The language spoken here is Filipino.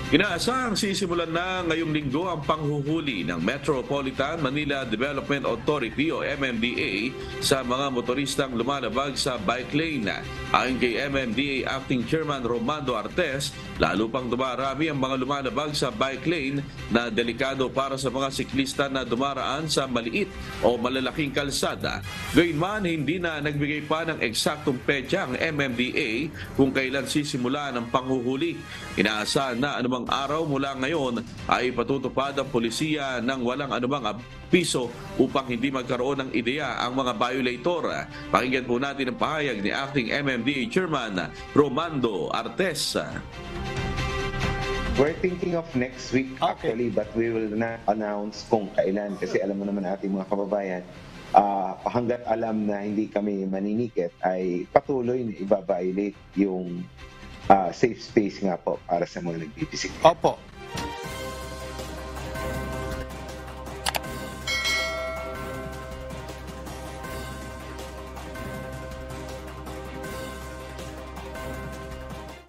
Inaasahang sisimulan na ngayong linggo ang panghuhuli ng Metropolitan Manila Development Authority o MMDA sa mga motoristang lumalabag sa bike lane. Ayon kay MMDA Acting Chairman Romando Artes, lalo pang dumarami ang mga lumalabag sa bike lane na delikado para sa mga siklista na dumaraan sa maliit o malalaking kalsada. Gayunman, hindi na nagbigay pa ng eksaktong petsa ang MMDA kung kailan sisimula ang panghuhuli. Inaasahan na anumang araw mula ngayon ay patutupad ang polisiya ng walang anumang piso upang hindi magkaroon ng ideya ang mga violator. Pakinggan po natin ang pahayag ni Acting MMDA Chairman Romando Artes. We're thinking of next week actually, but we will not announce kung kailan kasi alam mo naman ating mga kababayan, hanggat alam na hindi kami maninikit ay patuloy na i-violate yung safe space nga po para sa mga nagbibisik. Opo.